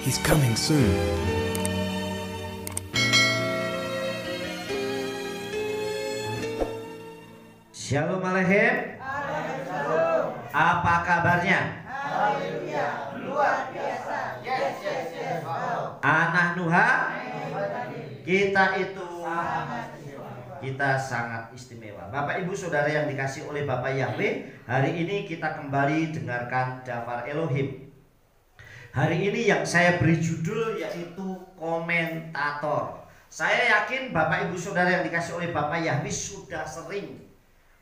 He's coming soon. Shalom Aleichem. Apa kabarnya? Haleluya, luar biasa. Yes, yes, yes. Wow. Anak Nuha, kita sangat istimewa. Bapak Ibu Saudara yang dikasih oleh Bapak Yahweh, hari ini kita kembali dengarkan Dafar Elohim. Hari ini yang saya beri judul yaitu komentator. Saya yakin Bapak Ibu Saudara yang dikasih oleh Bapak Yahweh sudah sering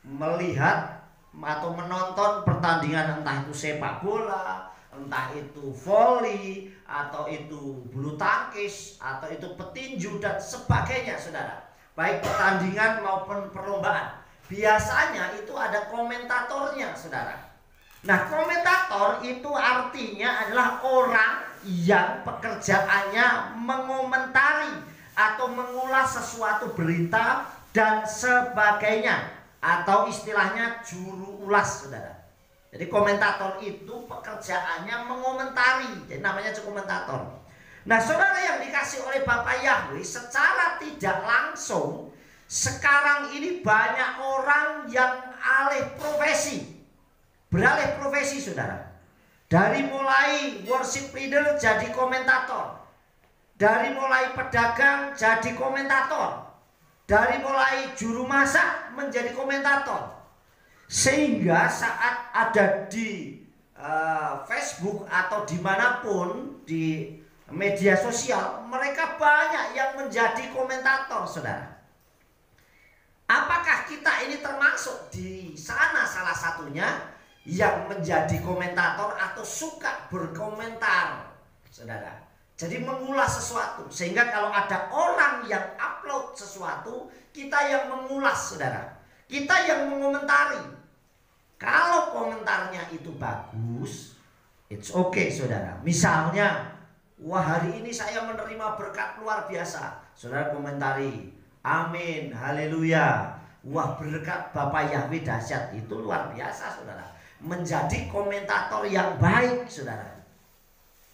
melihat atau menonton pertandingan, entah itu sepak bola, entah itu voli, atau itu bulu tangkis, atau itu petinju dan sebagainya, saudara. Baik pertandingan maupun perlombaan, biasanya itu ada komentatornya, saudara. Nah, komentator itu artinya adalah orang yang pekerjaannya mengomentari atau mengulas sesuatu berita dan sebagainya, atau istilahnya juru ulas, saudara. Jadi komentator itu pekerjaannya mengomentari, jadi namanya komentator. Nah, saudara yang dikasih oleh Bapak Yahweh, secara tidak langsung sekarang ini banyak orang yang beralih profesi, saudara. Dari mulai worship leader jadi komentator, dari mulai pedagang jadi komentator, dari mulai juru masak menjadi komentator. Sehingga saat ada di Facebook atau dimanapun di media sosial, mereka banyak yang menjadi komentator, saudara. Apakah kita ini termasuk di sana salah satunya yang menjadi komentator atau suka berkomentar, saudara? Jadi mengulas sesuatu, sehingga kalau ada orang yang upload sesuatu, kita yang mengulas, saudara. Kita yang mengomentari. Kalau komentarnya itu bagus, it's okay, saudara. Misalnya, wah, hari ini saya menerima berkat luar biasa. Saudara komentari, amin, haleluya. Wah, berkat Bapak Yahweh dahsyat, itu luar biasa, saudara. Menjadi komentator yang baik, saudara.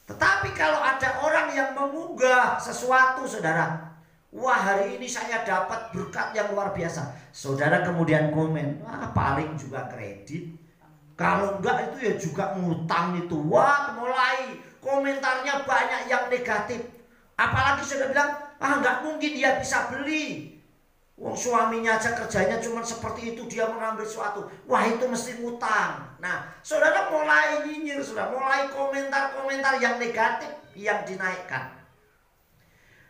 Tetapi kalau ada orang yang mengunggah sesuatu, saudara, wah, hari ini saya dapat berkat yang luar biasa. Saudara kemudian komen, wah, paling juga kredit. Kalau enggak itu ya juga ngutang itu. Wah, mulai komentarnya banyak yang negatif. Apalagi saudara bilang, enggak mungkin dia bisa beli. Wong suaminya aja kerjanya cuma seperti itu, dia mengambil sesuatu. Wah, itu mesti ngutang. Nah, saudara mulai nyinyir, saudara mulai komentar-komentar yang negatif yang dinaikkan.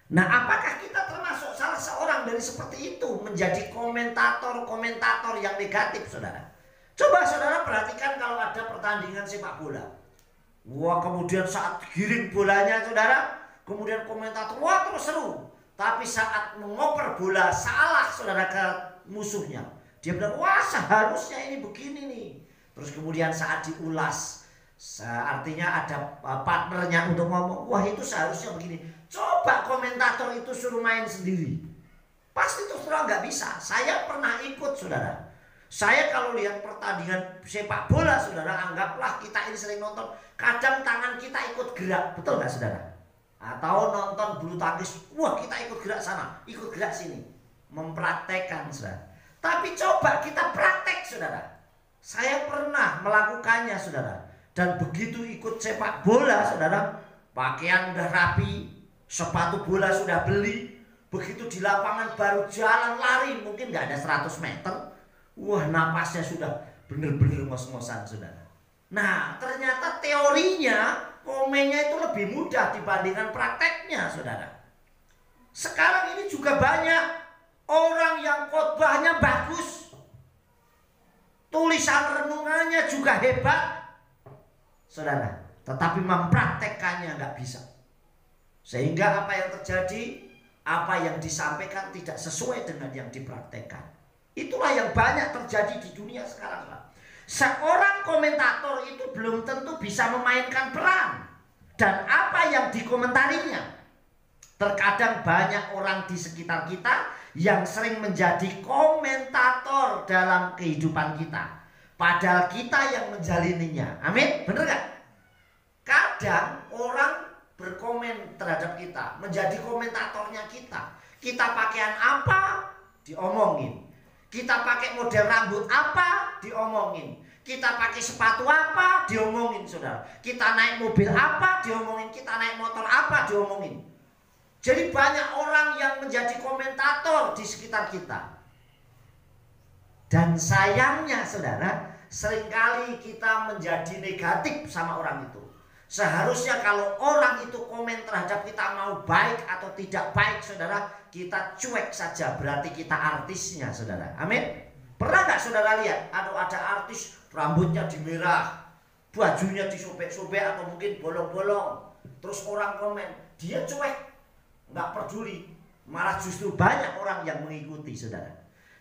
Nah, apakah kita termasuk salah seorang dari seperti itu, menjadi komentator-komentator yang negatif, saudara? Coba saudara perhatikan kalau ada pertandingan sepak bola. Wah, kemudian saat giring bolanya, saudara, kemudian komentator, wah, terus seru. Tapi saat mengoper bola salah, saudara, ke musuhnya, dia bilang, wah, seharusnya ini begini nih. Terus kemudian saat diulas, artinya ada partnernya untuk ngomong, wah, itu seharusnya begini. Coba komentator itu suruh main sendiri, pasti terus terang nggak bisa. Saya pernah ikut, saudara. Saya kalau lihat pertandingan sepak bola, saudara, anggaplah kita ini sering nonton, kadang tangan kita ikut gerak, betul nggak, saudara? Atau nonton bulu tangkis, wah, kita ikut gerak sana, ikut gerak sini, mempraktekkan, saudara. Tapi coba kita praktek, saudara. Saya pernah melakukannya, saudara. Dan begitu ikut sepak bola, saudara, pakaian udah rapi, sepatu bola sudah beli, begitu di lapangan baru jalan lari, mungkin nggak ada 100 meter, wah, napasnya sudah bener-bener ngos-ngosan, saudara. Nah, ternyata teorinya, komennya itu lebih mudah dibandingkan prakteknya, saudara. Sekarang ini juga banyak orang yang khotbahnya bagus, tulisan renungannya juga hebat, saudara, tetapi mempraktekkannya nggak bisa. Sehingga apa yang terjadi, apa yang disampaikan tidak sesuai dengan yang dipraktekkan. Itulah yang banyak terjadi di dunia sekarang, Pak. Seorang komentator itu belum tentu bisa memainkan peran dan apa yang dikomentarinya. Terkadang banyak orang di sekitar kita yang sering menjadi komentator dalam kehidupan kita, padahal kita yang menjalininya. Amin, bener gak? Kadang orang berkomen terhadap kita, menjadi komentatornya kita. Kita pakaian apa, diomongin. Kita pakai model rambut apa, diomongin. Kita pakai sepatu apa, diomongin, saudara. Kita naik mobil apa, diomongin. Kita naik motor apa, diomongin. Jadi banyak orang yang menjadi komentator di sekitar kita. Dan sayangnya, saudara, seringkali kita menjadi negatif sama orang itu. Seharusnya kalau orang itu komen terhadap kita mau baik atau tidak baik, saudara, kita cuek saja, berarti kita artisnya, saudara. Amin. Pernah gak saudara lihat ada artis rambutnya dimerah, bajunya disobek-sobek atau mungkin bolong-bolong, terus orang komen, dia cuek, gak peduli, malah justru banyak orang yang mengikuti, saudara.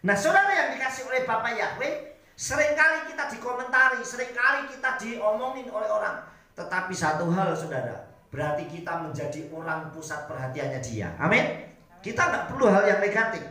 Nah, saudara yang dikasih oleh Bapak Yahweh, seringkali kita dikomentari, seringkali kita diomongin oleh orang. Tetapi satu hal, saudara, berarti kita menjadi orang pusat perhatiannya dia. Amin. Kita nggak perlu hal yang negatif.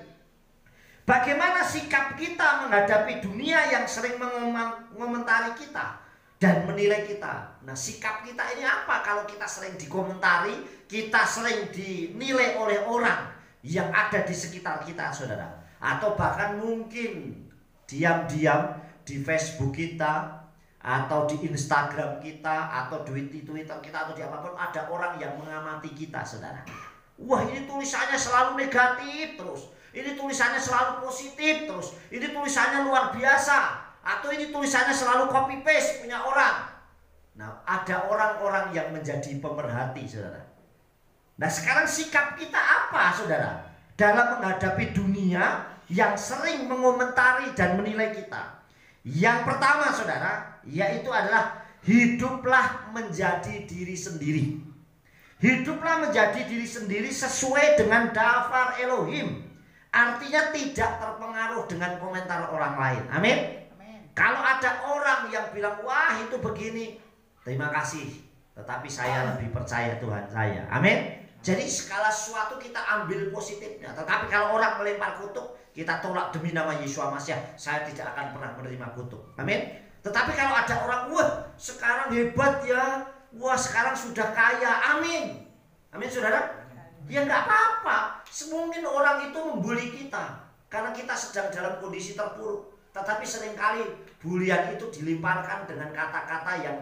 Bagaimana sikap kita menghadapi dunia yang sering mengomentari kita dan menilai kita? Nah, sikap kita ini apa kalau kita sering dikomentari, kita sering dinilai oleh orang yang ada di sekitar kita, saudara? Atau bahkan mungkin diam-diam di Facebook kita, atau di Instagram kita, atau di Twitter kita, atau di apapun, ada orang yang mengamati kita, saudara. Wah, ini tulisannya selalu negatif terus, ini tulisannya selalu positif terus, ini tulisannya luar biasa, atau ini tulisannya selalu copy paste punya orang. Nah, ada orang-orang yang menjadi pemerhati, saudara. Nah, sekarang sikap kita apa, saudara, dalam menghadapi dunia yang sering mengomentari dan menilai kita? Yang pertama, saudara, yaitu adalah hiduplah menjadi diri sendiri. Hiduplah menjadi diri sendiri sesuai dengan daftar Elohim. Artinya tidak terpengaruh dengan komentar orang lain. Amin. Kalau ada orang yang bilang, wah itu begini, terima kasih, tetapi saya lebih percaya Tuhan saya. Amin. Jadi segala sesuatu kita ambil positifnya. Tetapi kalau orang melempar kutuk, kita tolak demi nama Yesus Masiah. Saya tidak akan pernah menerima kutuk. Amin. Tetapi kalau ada orang, wah sekarang hebat ya, wah sekarang sudah kaya. Amin. Amin, saudara. Ya nggak apa-apa. Mungkin orang itu membuli kita karena kita sedang dalam kondisi terpuruk. Tetapi seringkali bulian itu dilemparkan dengan kata-kata yang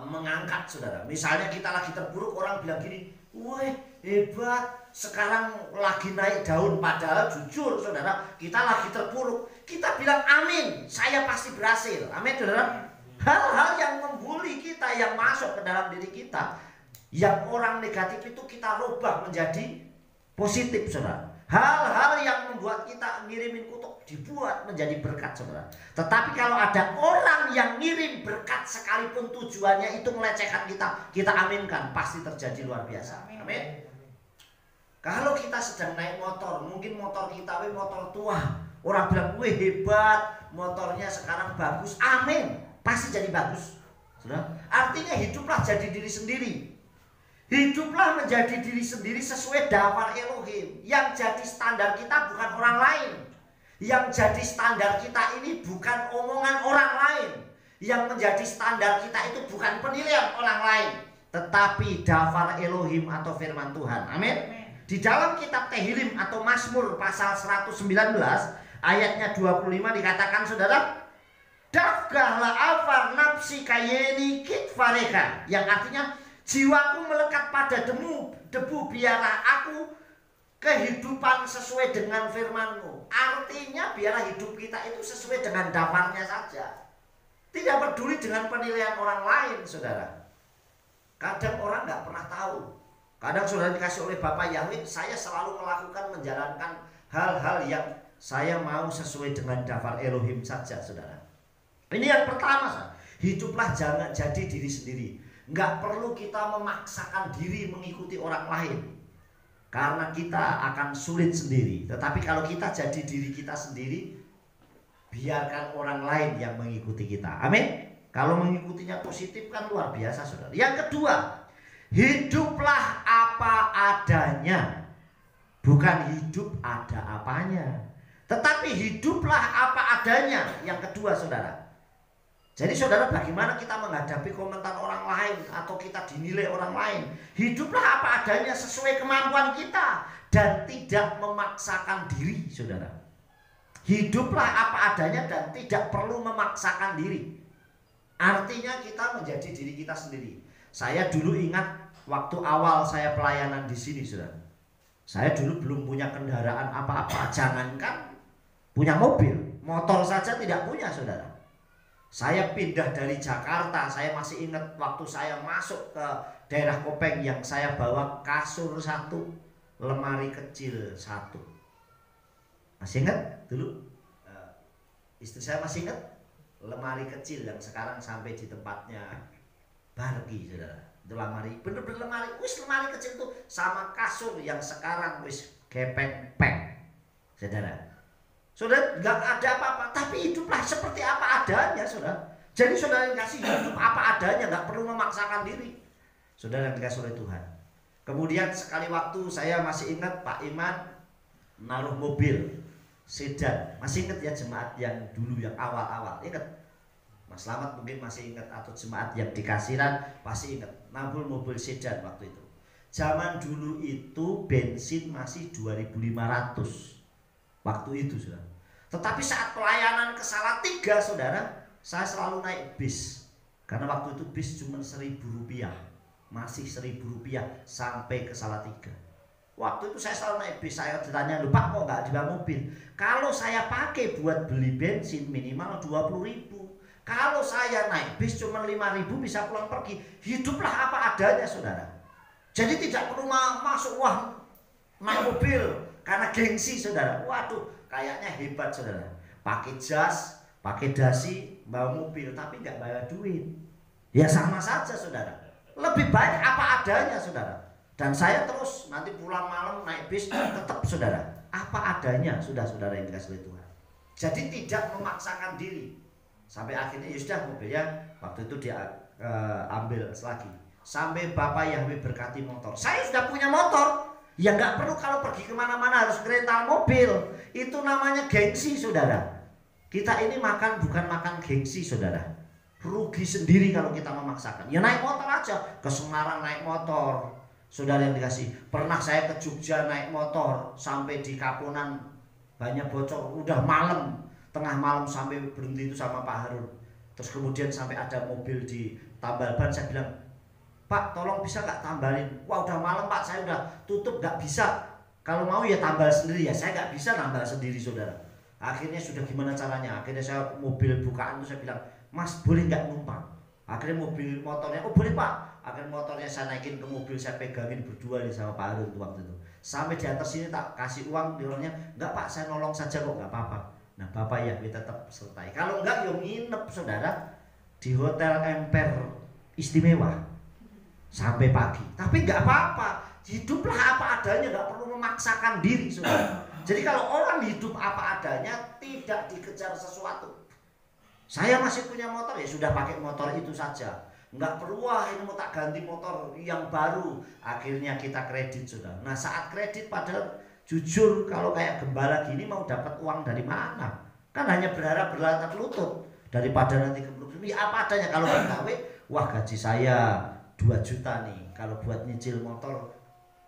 mengangkat, saudara. Misalnya kita lagi terpuruk, orang bilang gini, wah hebat, sekarang lagi naik daun. Padahal jujur, saudara, kita lagi terpuruk. Kita bilang amin, saya pasti berhasil. Amin, saudara. Hal-hal yang membuli kita, yang masuk ke dalam diri kita, yang orang negatif itu kita rubah menjadi positif, saudara. Hal-hal yang membuat kita ngirimin kutuk dibuat menjadi berkat, saudara. Tetapi kalau ada orang yang ngirim berkat sekalipun tujuannya itu melecehkan kita, kita aminkan, pasti terjadi luar biasa. Amin. Kalau kita sedang naik motor, mungkin motor kita motor tua, orang bilang, wih hebat, motornya sekarang bagus. Amin, pasti jadi bagus, saudara. Artinya hiduplah jadi diri sendiri. Hiduplah menjadi diri sendiri sesuai daftar Elohim. Yang jadi standar kita bukan orang lain. Yang jadi standar kita ini bukan omongan orang lain. Yang menjadi standar kita itu bukan penilaian orang lain, tetapi daftar Elohim atau firman Tuhan. Amin. Di dalam kitab Tehillim atau Mazmur pasal 119 ayatnya 25 dikatakan, saudara, dafgahlah afar nafsi kayeni kitfareka, yang artinya jiwaku melekat pada debu, biarlah aku kehidupan sesuai dengan firman-Mu. Artinya biarlah hidup kita itu sesuai dengan daftarnya saja. Tidak peduli dengan penilaian orang lain, saudara. Kadang orang nggak pernah tahu. Kadang saudara dikasih oleh Bapak Yahweh, saya selalu melakukan, menjalankan hal-hal yang saya mau sesuai dengan daftar Elohim saja, saudara. Ini yang pertama, hiduplah jangan jadi diri sendiri. Nggak perlu kita memaksakan diri mengikuti orang lain, karena kita akan sulit sendiri. Tetapi kalau kita jadi diri kita sendiri, biarkan orang lain yang mengikuti kita. Amin. Kalau mengikutinya positif kan luar biasa, saudara. Yang kedua, hiduplah apa adanya. Bukan hidup ada apanya, tetapi hiduplah apa adanya. Yang kedua, saudara. Jadi saudara, bagaimana kita menghadapi komentar orang lain atau kita dinilai orang lain? Hiduplah apa adanya sesuai kemampuan kita dan tidak memaksakan diri, saudara. Hiduplah apa adanya dan tidak perlu memaksakan diri. Artinya kita menjadi diri kita sendiri. Saya dulu ingat waktu awal saya pelayanan di sini, saudara. Saya dulu belum punya kendaraan apa-apa, jangankan punya mobil, motor saja tidak punya, saudara. Saya pindah dari Jakarta, saya masih ingat waktu saya masuk ke daerah Kopeng yang saya bawa kasur satu, lemari kecil satu. Masih ingat dulu? Istri saya masih ingat lemari kecil yang sekarang sampai di tempatnya Bargi, saudara. Itu lemari, bener-bener lemari, lemari kecil itu sama kasur yang sekarang gepeng-peng, saudara. Saudara, nggak ada apa-apa, tapi hiduplah seperti apa adanya, saudara. Jadi saudara yang kasih hidup apa adanya, nggak perlu memaksakan diri. Saudara yang dikasih oleh Tuhan. Kemudian sekali waktu saya masih ingat Pak Iman naruh mobil sedan. Masih ingat ya jemaat yang dulu yang awal-awal, ingat? Mas Slamet mungkin masih ingat, atau jemaat yang di Kasiran pasti ingat. Nampul mobil sedan waktu itu. Zaman dulu itu bensin masih 2.500 waktu itu, saudara. Tetapi saat pelayanan ke Salatiga, saudara, saya selalu naik bis. Karena waktu itu bis cuma Rp1.000, masih Rp1.000 sampai ke Salatiga. Waktu itu saya selalu naik bis. Saya ditanya, "Loh Pak, kok nggak dibawa mobil?" Kalau saya pakai buat beli bensin minimal 20.000. Kalau saya naik bis cuma 5.000 bisa pulang pergi. Hiduplah apa adanya, saudara. Jadi tidak perlu masuk naik mobil karena gengsi, saudara. Waduh, kayaknya hebat, saudara. Pakai jas, pakai dasi, bawa mobil, tapi nggak bayar duit. Ya sama saja, saudara. Lebih baik apa adanya, saudara. Dan saya terus nanti pulang malam naik bis tetap, saudara, apa adanya, saudara yang dikasih oleh Tuhan. Jadi tidak memaksakan diri. Sampai akhirnya ya sudah, mobilnya waktu itu dia ambil lagi. Sampai Bapak Yahweh berkati motor. Saya sudah punya motor. Ya nggak perlu kalau pergi kemana-mana harus kereta mobil. Itu namanya gengsi, saudara. Kita ini bukan makan gengsi, saudara. Rugi sendiri kalau kita memaksakan. Ya naik motor aja. Ke Semarang naik motor, saudara yang dikasih. Pernah saya ke Jogja naik motor sampai di Kaponan banyak bocor. Udah malam, tengah malam sampai berhenti itu sama Pak Harun. Terus kemudian sampai ada mobil di tambal ban. Saya bilang, "Pak, tolong bisa nggak tambalin?" "Wah, udah malam Pak, saya udah tutup, nggak bisa. Kalau mau ya tambal sendiri." Ya saya nggak bisa tambal sendiri, saudara. Akhirnya sudah gimana caranya? Akhirnya saya mobil bukaan itu saya bilang, "Mas, boleh nggak numpang?" Akhirnya motornya, "Oh boleh Pak." Akhirnya motornya saya naikin ke mobil, saya pegangin berdua nih sama Pak Harun waktu itu. Sampai di atas sini tak kasih uang, dia "Nggak Pak, saya nolong saja kok, nggak apa-apa." Nah Bapak Yahweh tetap sertai. Kalau enggak, yo nginep, saudara, di Hotel Emper istimewa sampai pagi. Tapi nggak apa-apa, hiduplah apa adanya, nggak perlu memaksakan diri, saudara. Jadi kalau orang hidup apa adanya, tidak dikejar sesuatu. Saya masih punya motor, ya sudah pakai motor itu saja. Nggak perlu, wah ini mau tak ganti motor yang baru. Akhirnya kita kredit, saudara. Nah saat kredit, padahal jujur kalau kayak gembala gini mau dapat uang dari mana? Kan hanya berharap berlatah lutut. Daripada nanti kebluk, ya apa adanya. Kalau gawe, wah gaji saya 2 juta nih. Kalau buat nyicil motor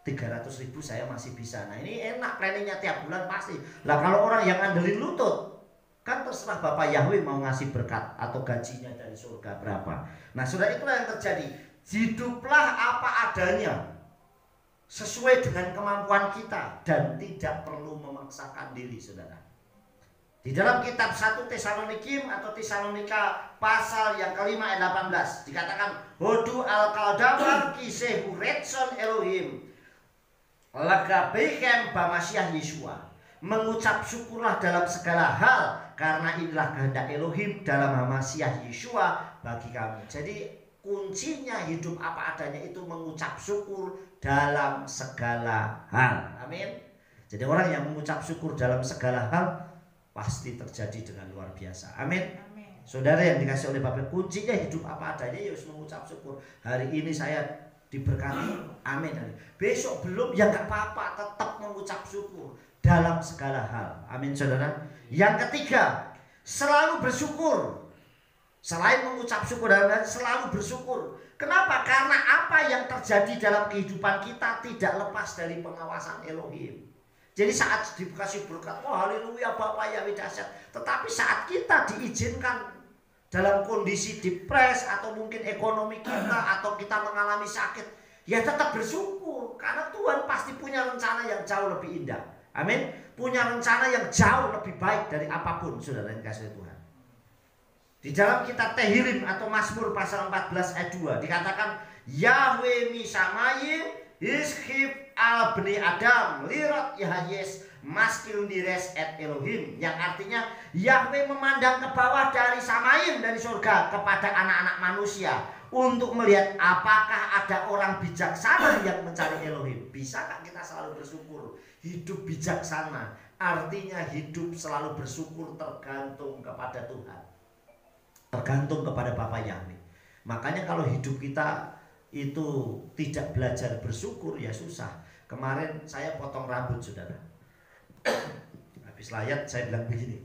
300.000 saya masih bisa. Nah ini enak, planningnya tiap bulan pasti. Lah kalau orang yang ngandelin lutut, kan terserah Bapak Yahweh mau ngasih berkat atau gajinya dari surga berapa. Nah saudara, itulah yang terjadi. Hiduplah apa adanya, sesuai dengan kemampuan kita, dan tidak perlu memaksakan diri, saudara. Di dalam kitab 1 Tesalonikim atau Tesalonika pasal yang kelima ayat 18 dikatakan, "Hodu al-kaldama kisehu retson Elohim lagabeikem bamasyah Yeshua." Mengucap syukurlah dalam segala hal, karena inilah kehendak Elohim dalam Masiah Yeshua bagi kami. Jadi kuncinya hidup apa adanya itu mengucap syukur dalam segala hal. Amin. Jadi orang yang mengucap syukur dalam segala hal pasti terjadi dengan luar biasa. Amin. Saudara yang dikasih oleh Bapak, kuncinya hidup apa adanya ya harus mengucap syukur. Hari ini saya diberkati, amin. Besok belum, ya nggak apa-apa, tetap mengucap syukur dalam segala hal. Amin, saudara. Yang ketiga, selalu bersyukur. Selain mengucap syukur dan selalu bersyukur. Kenapa? Karena apa yang terjadi dalam kehidupan kita tidak lepas dari pengawasan Elohim. Jadi saat dikasih berkat, wah haleluya Bapak Yahweh dahsyat. Tetapi saat kita diizinkan dalam kondisi depres atau mungkin ekonomi kita atau kita mengalami sakit, ya tetap bersyukur. Karena Tuhan pasti punya rencana yang jauh lebih indah. Amin. Punya rencana yang jauh lebih baik dari apapun, saudara yang dikasihi Tuhan. Di dalam kitab Tehillim atau Mazmur pasal 14 ayat 2 dikatakan Yahweh misamayim hishkib al bni Adam lirat yahayes maskil dires et Elohim, yang artinya Yahweh memandang ke bawah dari samayim, dari surga kepada anak-anak manusia untuk melihat apakah ada orang bijaksana yang mencari Elohim. Bisakah kita selalu bersyukur? Hidup bijaksana artinya hidup selalu bersyukur, tergantung kepada Tuhan, tergantung kepada Bapa Yahweh. Makanya kalau hidup kita itu tidak belajar bersyukur ya susah. Kemarin saya potong rambut, saudara. Habis layat saya bilang begini,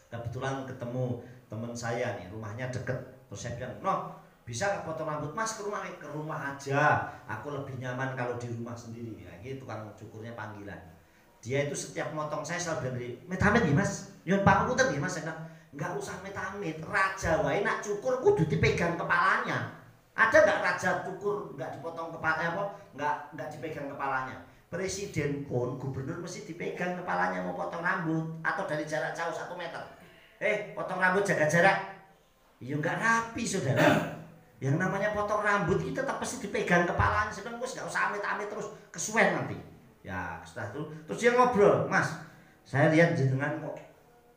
kebetulan ketemu teman saya nih, rumahnya deket. Terus saya bilang, "No, bisa gak potong rambut Mas ke rumah?" "Ke rumah aja, aku lebih nyaman kalau di rumah sendiri." Ya gitu, tukang cukurnya panggilan. Dia itu setiap motong saya selalu bilang, "Met-met nih Mas, nyun pangapunten nih Mas." Saya bilang, "Nggak usah met-met, raja wae nak cukur kudu dipegang kepalanya." Ada nggak raja cukur nggak dipotong kepalanya, apa nggak dipegang kepalanya? Presiden pun, gubernur mesti dipegang kepalanya mau potong rambut, atau dari jarak jauh 1 meter. Potong rambut jaga jarak. Ya nggak rapi, saudara. Yang namanya potong rambut kita tetap pasti dipegang kepalanya. Sebenarnya nggak usah amit-amit terus kesuwen nanti. Ya setelah itu terus dia ngobrol, "Mas, saya lihat jenengan kok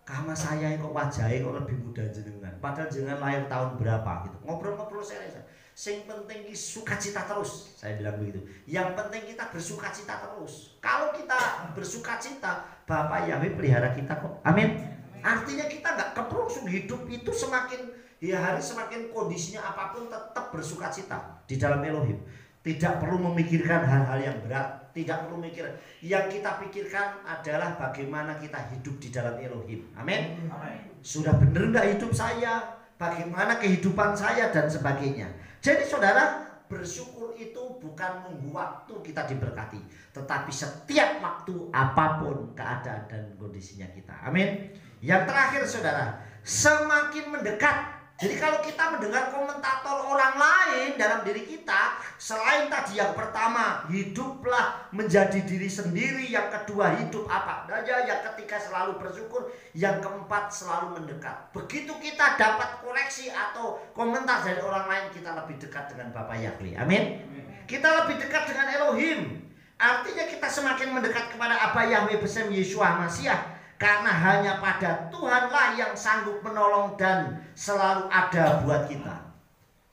kama saya kok wajahnya kok lebih muda jenengan. Padahal jenengan lahir tahun berapa?" Gitu. Ngobrol-ngobrol saya. Sing penting ki sukacita terus, saya bilang begitu. Yang penting kita bersukacita terus. Kalau kita bersukacita, Bapak Yahweh pelihara kita kok. Amin. Artinya kita nggak keprosong, hidup itu semakin hari semakin kondisinya apapun tetap bersukacita di dalam Elohim. Tidak perlu memikirkan hal-hal yang berat, tidak perlu mikir. Yang kita pikirkan adalah bagaimana kita hidup di dalam Elohim. Amin. Sudah benar nggak hidup saya? Bagaimana kehidupan saya dan sebagainya. Jadi saudara, bersyukur itu bukan nunggu waktu kita diberkati, tetapi setiap waktu apapun keadaan dan kondisinya kita. Amin. Yang terakhir saudara, semakin mendekat. Jadi kalau kita mendengar komentator orang lain dalam diri kita, selain tadi yang pertama, hiduplah menjadi diri sendiri. Yang kedua, hidup apa saja. Yang ketiga, selalu bersyukur. Yang keempat, selalu mendekat. Begitu kita dapat koreksi atau komentar dari orang lain, kita lebih dekat dengan Bapa Yahweh. Amin. Kita lebih dekat dengan Elohim. Artinya kita semakin mendekat kepada Abba Yahweh besem Yeshua Masiah. Karena hanya pada Tuhanlah yang sanggup menolong dan selalu ada buat kita.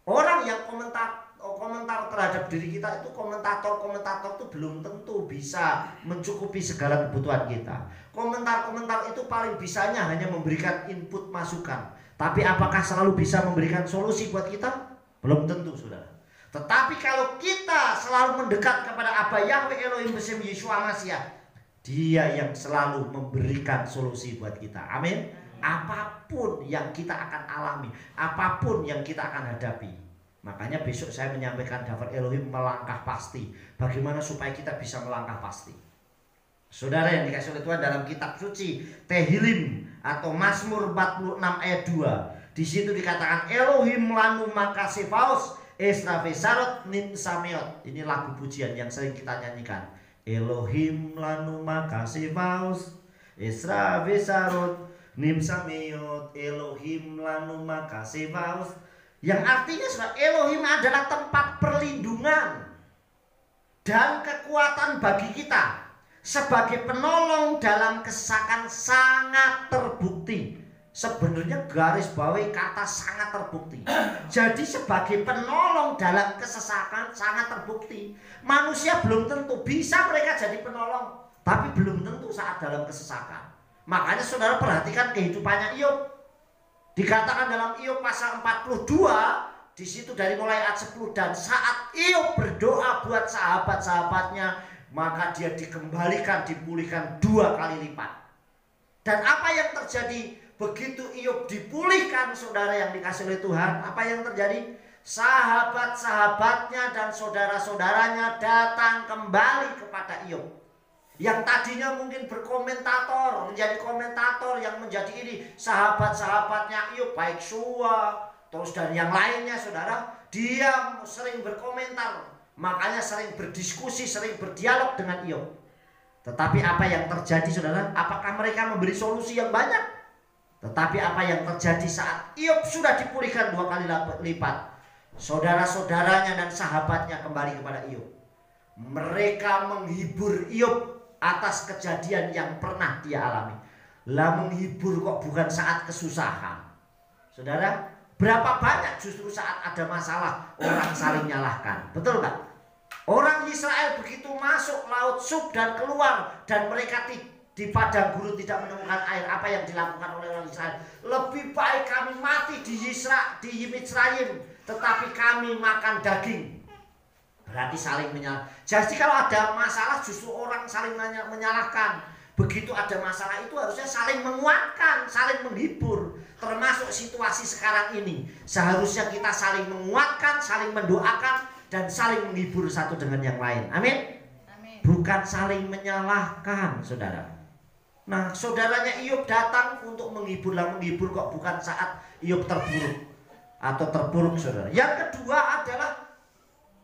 Orang yang komentar terhadap diri kita itu, komentator itu belum tentu bisa mencukupi segala kebutuhan kita. Komentar itu paling bisanya hanya memberikan input masukan. Tapi apakah selalu bisa memberikan solusi buat kita? Belum tentu, saudara. Tetapi kalau kita selalu mendekat kepada Abba Yahweh Elohim besem Yeshua Masiah, Dia yang selalu memberikan solusi buat kita. Amin. Apapun yang kita akan alami, apapun yang kita akan hadapi. Makanya besok saya menyampaikan Davar Elohim melangkah pasti. Bagaimana supaya kita bisa melangkah pasti. Saudara yang dikasih oleh Tuhan, dalam kitab suci Tehillim atau Mazmur 46 ayat 2, di situ dikatakan Elohim lanu makasefaos Esra Vesarot nim sameot. Ini lagu pujian yang sering kita nyanyikan. Elohim lanu makasefaos Esra Vesarot nim sameot. Elohim lanu makasefaos, yang artinya Elohim adalah tempat perlindungan dan kekuatan bagi kita. Sebagai penolong dalam kesesakan sangat terbukti. Sebenarnya garis bawahi kata sangat terbukti. Jadi sebagai penolong dalam kesesakan sangat terbukti. Manusia belum tentu bisa mereka jadi penolong, tapi belum tentu saat dalam kesesakan. Makanya saudara perhatikan kehidupannya Iyob. Dikatakan dalam Iyob pasal 42, di situ dari mulai ayat 10, dan saat Iyob berdoa buat sahabat-sahabatnya, maka dia dikembalikan, dipulihkan 2 kali lipat. Dan apa yang terjadi? begitu Iyob dipulihkan, saudara yang dikasih oleh Tuhan, apa yang terjadi? Sahabat-sahabatnya dan saudara-saudaranya datang kembali kepada Iyob. Yang tadinya mungkin berkomentator, menjadi komentator, yang menjadi ini sahabat-sahabatnya Iyob, baik Sua, terus dan yang lainnya, saudara, dia sering berkomentar, makanya sering berdiskusi, sering berdialog dengan Iyob. Tetapi apa yang terjadi, saudara? Apakah mereka memberi solusi yang banyak? Tetapi apa yang terjadi saat Iyob sudah dipulihkan 2 kali lipat? Saudara-saudaranya dan sahabatnya kembali kepada Iyob. Mereka menghibur Iyob atas kejadian yang pernah dia alami. Lah, menghibur kok bukan saat kesusahan. Saudara, berapa banyak justru saat ada masalah orang saling nyalahkan. Betul nggak? Orang Israel begitu masuk laut Suf dan keluar, dan mereka di padang gurun tidak menemukan air. Apa yang dilakukan oleh orang Israel? Lebih baik kami mati di Misraim, tetapi kami makan daging. Berarti saling menyalahkan. Jadi kalau ada masalah justru orang saling menyalahkan. Begitu ada masalah itu harusnya saling menguatkan, saling menghibur. Termasuk situasi sekarang ini, seharusnya kita saling menguatkan, saling mendoakan, dan saling menghibur satu dengan yang lain. Amin. Bukan saling menyalahkan, saudara. Nah, saudaranya Iyob datang untuk menghibur. Lah, menghibur kok bukan saat Iyob terpuruk atau terpuruk, saudara. Yang kedua adalah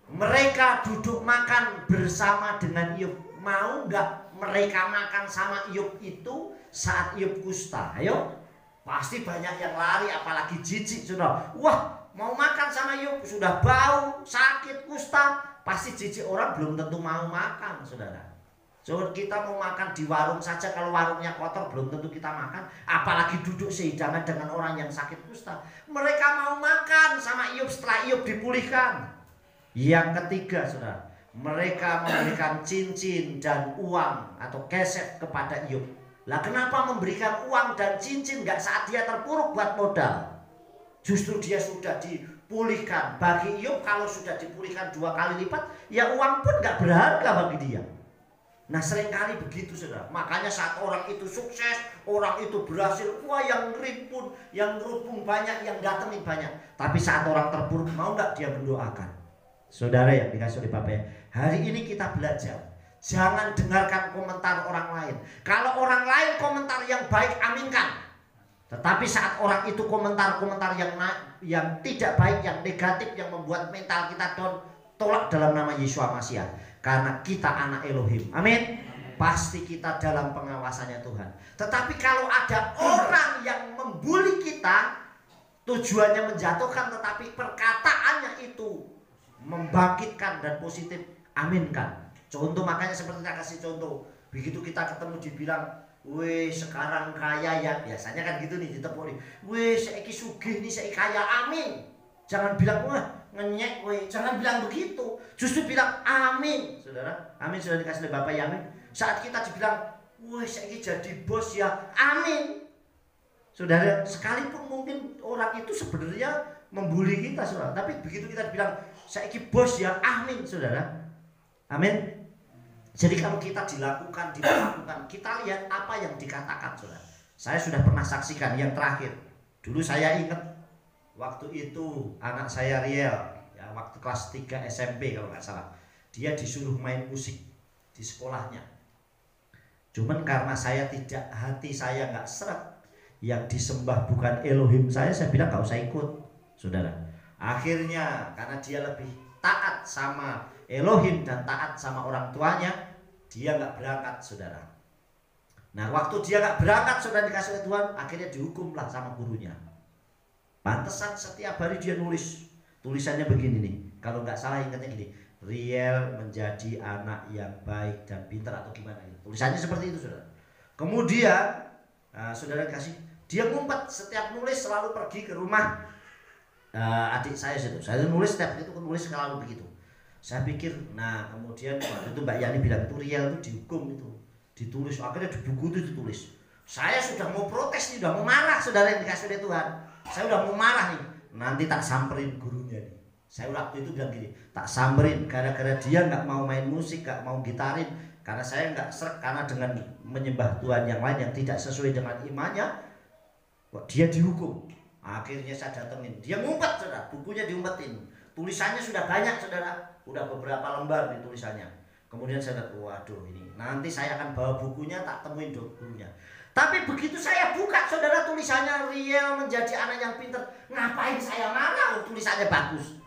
mereka duduk makan bersama dengan Iyob. Mau nggak mereka makan sama Iyob itu saat Iyob kusta? Ayo, pasti banyak yang lari, apalagi jijik, saudara. Wah, mau makan sama Iyob, sudah bau, sakit, kusta, pasti jijik, orang belum tentu mau makan, saudara. So, kita mau makan di warung saja, kalau warungnya kotor belum tentu kita makan, apalagi duduk sehidangan dengan orang yang sakit kusta. Mereka mau makan sama Iyob setelah Iyob dipulihkan. Yang ketiga, saudara, mereka memberikan cincin dan uang atau keset kepada Iyob. Lah, kenapa memberikan uang dan cincin nggak saat dia terpuruk buat modal? Justru dia sudah dipulihkan. Bagi Iyob, kalau sudah dipulihkan 2 kali lipat, ya uang pun nggak berharga bagi dia. Nah, seringkali begitu, saudara. Makanya saat orang itu sukses, orang itu berhasil, wah, yang rimpun, yang ngerubung banyak, yang datengin banyak. Tapi saat orang terpuruk, mau nggak dia mendoakan? Saudara yang dikasih oleh Bapak, hari ini kita belajar, jangan dengarkan komentar orang lain. Kalau orang lain komentar yang baik, aminkan. Tetapi saat orang itu komentar-komentar yang tidak baik, yang negatif, yang membuat mental kita down, tolak dalam nama Yesus Masiah. Karena kita anak Elohim. Amin. Pasti kita dalam pengawasannya Tuhan. Tetapi kalau ada orang yang membuli kita, tujuannya menjatuhkan, tetapi perkataannya itu membangkitkan dan positif, aminkan. Contoh, makanya seperti saya kasih contoh, begitu kita ketemu dibilang, weh sekarang kaya ya, biasanya kan gitu nih, ditepuk nih, weh saiki sugih nih, saiki kaya, amin. Jangan bilang wah ngenyek, weh, jangan bilang begitu. Justru bilang amin, saudara. Amin sudah dikasih oleh Bapak ya, amin. Saat kita dibilang, weh saiki jadi bos ya, amin. Saudara, sekalipun mungkin orang itu sebenarnya membuli kita, saudara, tapi begitu kita bilang saiki bos ya, amin, saudara. Amin. Jadi kalau kita dilakukan, kita lihat apa yang dikatakan, saudara. Saya sudah pernah saksikan yang terakhir. Dulu saya ingat waktu itu anak saya Riel, ya, waktu kelas 3 SMP kalau nggak salah, dia disuruh main musik di sekolahnya. Cuman karena hati saya nggak seret, yang disembah bukan Elohim saya bilang nggak usah ikut, saudara. Akhirnya karena dia lebih taat sama Elohim dan taat sama orang tuanya, dia nggak berangkat, saudara. Nah, waktu dia nggak berangkat, saudara, dikasih oleh Tuhan, akhirnya dihukumlah sama gurunya. Pantesan setiap hari dia nulis, tulisannya begini nih, kalau nggak salah ingatnya gini, Riel menjadi anak yang baik dan pintar atau gimana gitu. Tulisannya seperti itu, saudara. Kemudian saudara kasih, dia ngumpet setiap nulis, selalu pergi ke rumah adik saya situ. Saya nulis setiap itu, nulis selalu begitu. Saya pikir, nah kemudian waktu itu Mbak Yani bilang itu Riel itu dihukum itu, ditulis, akhirnya di buku itu ditulis. Saya sudah mau protes nih, sudah mau marah, saudara yang dikasih oleh Tuhan. Saya udah mau marah nih, nanti tak samperin gurunya nih. Saya waktu itu bilang gini, tak samperin gara-gara dia nggak mau main musik, nggak mau gitarin, karena saya nggak seret, karena dengan menyembah Tuhan yang lain yang tidak sesuai dengan imannya, Kok dia dihukum? Akhirnya saya datengin, dia ngumpet saudara, bukunya diumpetin. Tulisannya sudah banyak saudara, udah beberapa lembar di tulisannya. Kemudian saya lihat, waduh ini nanti saya akan bawa bukunya, tak temuin gurunya. Tapi begitu saya buka saudara, tulisannya Riel menjadi anak yang pintar. Ngapain saya marah? Tulisannya bagus.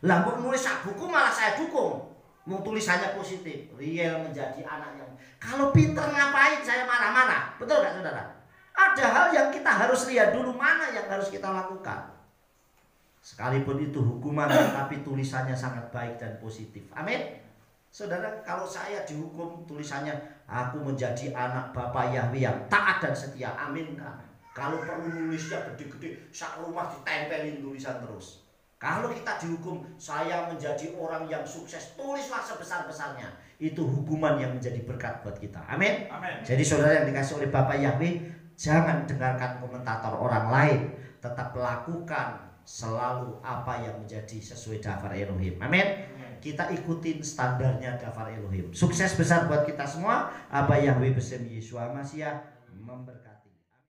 Lah kok nulis buku malah saya dukung. Mau tulisannya positif, Riel menjadi anak yang. Kalau pintar ngapain saya marah-marah? Betul gak saudara? Ada hal yang kita harus lihat dulu, mana yang harus kita lakukan. Sekalipun itu hukuman, tapi tulisannya sangat baik dan positif. Amin. Saudara, kalau saya dihukum tulisannya aku menjadi anak Bapa Yahweh yang taat dan setia. Amin kan? Kalau perlu nulisnya gede-gede, sak rumah ditempelin tulisan terus. Kalau kita dihukum saya menjadi orang yang sukses, tulislah sebesar-besarnya. Itu hukuman yang menjadi berkat buat kita. Amin. Amin. Jadi saudara yang dikasih oleh Bapa Yahweh, jangan dengarkan komentator orang lain, tetap lakukan selalu apa yang menjadi sesuai daftar Elohim. Amin. Kita ikutin standarnya daftar Elohim. Sukses besar buat kita semua. Abah Yahweh Besem Yeshua Mashiach memberkati.